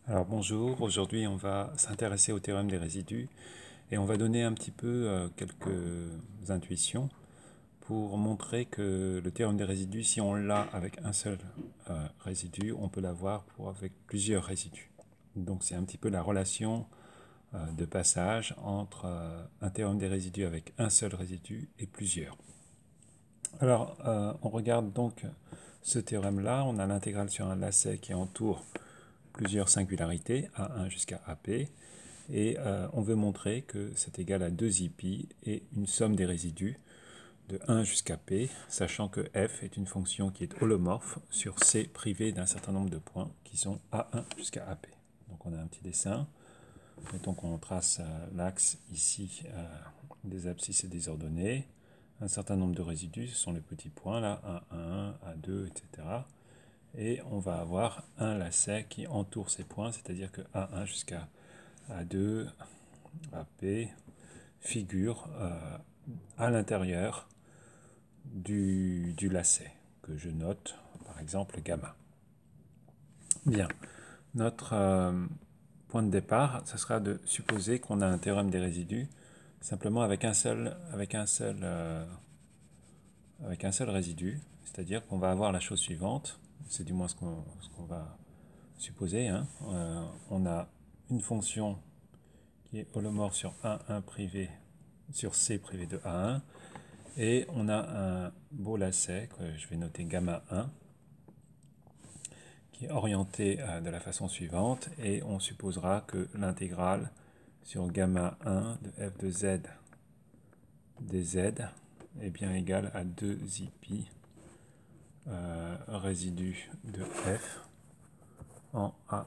Alors bonjour, aujourd'hui on va s'intéresser au théorème des résidus et on va donner un petit peu quelques intuitions pour montrer que le théorème des résidus, si on l'a avec un seul résidu, on peut l'avoir avec plusieurs résidus. Donc c'est un petit peu la relation de passage entre un théorème des résidus avec un seul résidu et plusieurs. Alors on regarde donc ce théorème-là, on a l'intégrale sur un lacet qui entoure plusieurs singularités, A1 jusqu'à AP, et on veut montrer que c'est égal à 2 et une somme des résidus de 1 jusqu'à P, sachant que f est une fonction qui est holomorphe sur C privé d'un certain nombre de points qui sont A1 jusqu'à AP. Donc on a un petit dessin. Mettons qu'on trace l'axe ici des abscisses et des ordonnées. Un certain nombre de résidus, ce sont les petits points là, A1, A2, etc. Et on va avoir un lacet qui entoure ces points, c'est-à-dire que A1 jusqu'à A2, AP figure à l'intérieur du lacet, que je note par exemple gamma. Bien, notre point de départ, ce sera de supposer qu'on a un théorème des résidus simplement avec un seul résidu, c'est-à-dire qu'on va avoir la chose suivante, c'est du moins ce qu'on va supposer, hein. On a une fonction qui est holomorphe sur 1, 1 privé, sur C privé de A1, et on a un beau lacet, que je vais noter gamma 1, qui est orienté de la façon suivante, et on supposera que l'intégrale sur gamma 1 de f de z dz est bien égale à 2 résidu de f en A1.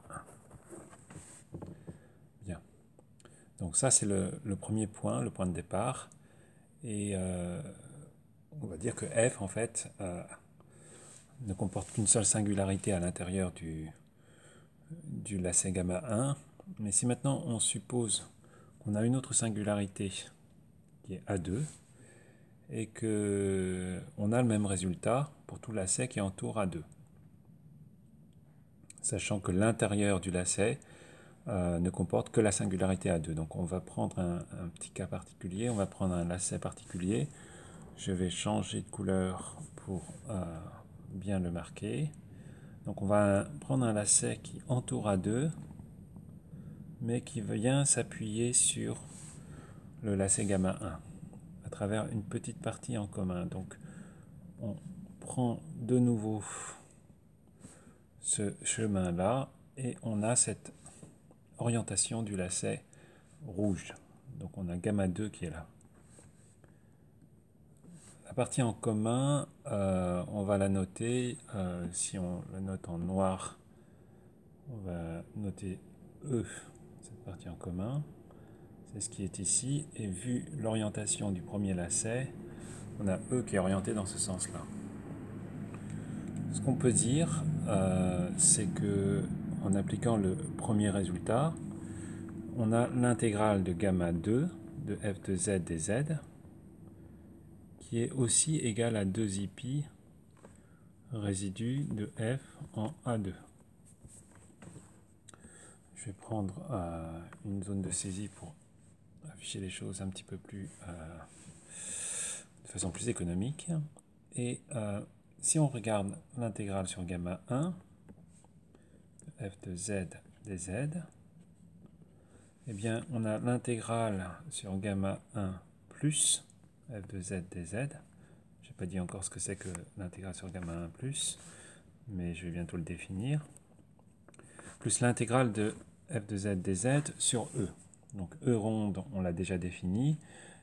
Bien. Donc ça c'est le premier point, le point de départ. Et on va dire que f en fait ne comporte qu'une seule singularité à l'intérieur du lacet gamma 1. Mais si maintenant on suppose qu'on a une autre singularité qui est A2 et qu'on a le même résultat pour tout lacet qui entoure A2, sachant que l'intérieur du lacet ne comporte que la singularité A2. Donc on va prendre un petit cas particulier, on va prendre un lacet particulier. Je vais changer de couleur pour bien le marquer. Donc on va prendre un lacet qui entoure A2, mais qui vient s'appuyer sur le lacet gamma 1 à travers une petite partie en commun. Donc on prend de nouveau ce chemin-là et on a cette orientation du lacet rouge. Donc on a gamma 2 qui est là. La partie en commun, on va la noter, si on la note en noir, on va noter E, cette partie en commun. C'est ce qui est ici. Et vu l'orientation du premier lacet, on a E qui est orienté dans ce sens-là. Ce qu'on peut dire, c'est que en appliquant le premier résultat, on a l'intégrale de gamma 2 de f de z dz qui est aussi égale à 2 résidu de f en A2. Je vais prendre une zone de saisie pour afficher les choses un petit peu plus de façon plus économique. Et si on regarde l'intégrale sur gamma 1, f de z dz, eh bien on a l'intégrale sur gamma 1 plus f de z dz. Je n'ai pas dit encore ce que c'est que l'intégrale sur gamma 1 plus, mais je vais bientôt le définir. Plus l'intégrale de f de z dz sur E. Donc E ronde, on l'a déjà défini.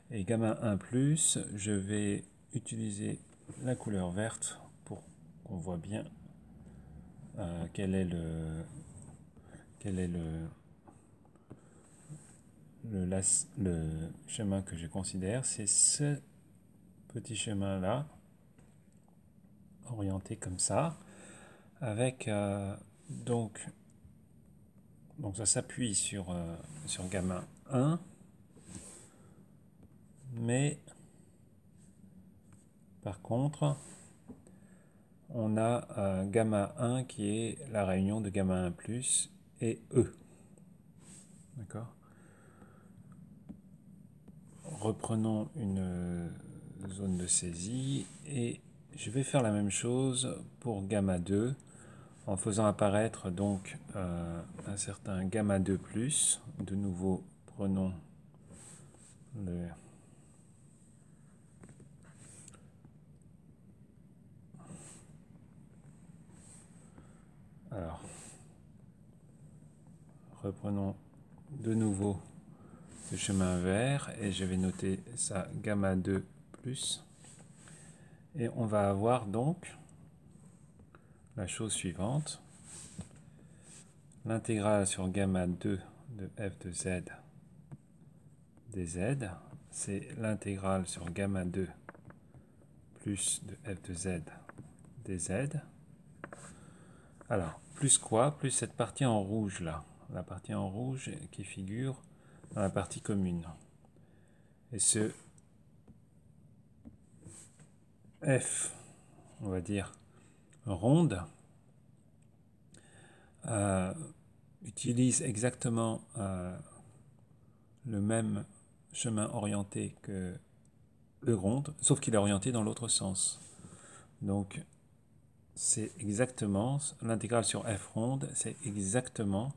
Et gamma 1 plus, je vais utiliser la couleur verte pour qu'on voit bien quel est le chemin que je considère. C'est ce petit chemin-là, orienté comme ça, avec donc ça s'appuie sur gamma 1, mais par contre, on a gamma 1 qui est la réunion de gamma 1 plus et E. D'accord? Reprenons une zone de saisie et je vais faire la même chose pour gamma 2 en faisant apparaître donc un certain gamma 2 plus. De nouveau, prenons le alors reprenons de nouveau le chemin vert et je vais noter ça gamma 2 plus et on va avoir donc la chose suivante: l'intégrale sur gamma 2 de f de z dz, c'est l'intégrale sur gamma 2 plus de f de z dz. Alors, plus quoi? Plus cette partie en rouge là, la partie en rouge qui figure dans la partie commune. Et ce f, on va dire, ronde, utilise exactement le même chemin orienté que E ronde, sauf qu'il est orienté dans l'autre sens. Donc, c'est exactement, l'intégrale sur f ronde, c'est exactement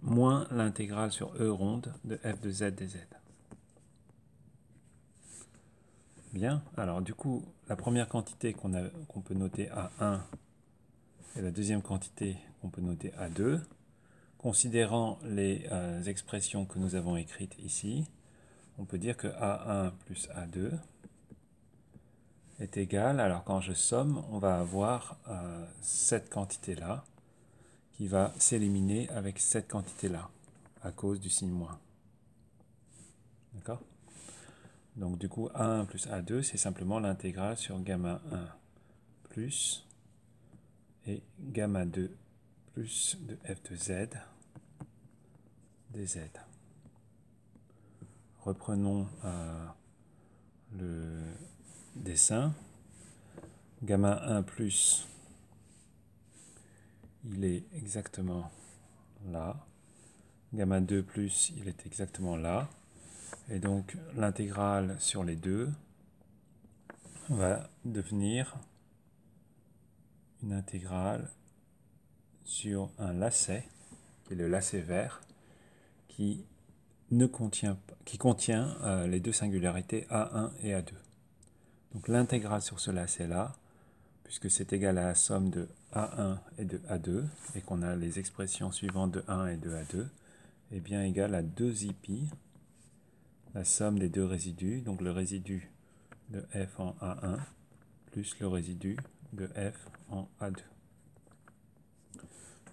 moins l'intégrale sur E ronde de f de z dz. Bien, alors du coup, la première quantité qu'on peut noter à 1 et la deuxième quantité qu'on peut noter à 2, considérant les expressions que nous avons écrites ici, on peut dire que A1 plus A2 est égal, alors quand je somme, on va avoir cette quantité-là qui va s'éliminer avec cette quantité-là, à cause du signe moins. D'accord? Donc du coup, A1 plus A2, c'est simplement l'intégrale sur gamma 1 plus et gamma 2 plus de f de z dz. Reprenons le dessin. Gamma 1 plus, il est exactement là. Gamma 2 plus, il est exactement là. Et donc l'intégrale sur les deux va devenir une intégrale sur un lacet, qui est le lacet vert, qui contient les deux singularités A1 et A2. Donc l'intégrale sur ce lacet-là, puisque c'est égal à la somme de A1 et de A2, et qu'on a les expressions suivantes de 1 et de A2, est bien égal à 2i la somme des deux résidus, donc le résidu de f en A1 plus le résidu de f en A2.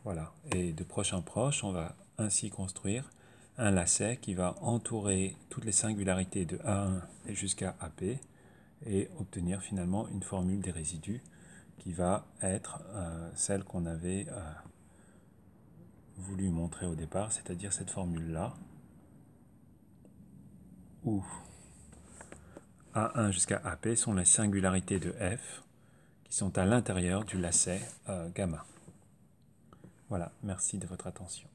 Voilà, et de proche en proche, on va ainsi construire un lacet qui va entourer toutes les singularités de A1 et jusqu'à AP et obtenir finalement une formule des résidus qui va être celle qu'on avait voulu montrer au départ, c'est-à-dire cette formule-là, où A1 jusqu'à AP sont les singularités de F qui sont à l'intérieur du lacet gamma. Voilà, merci de votre attention.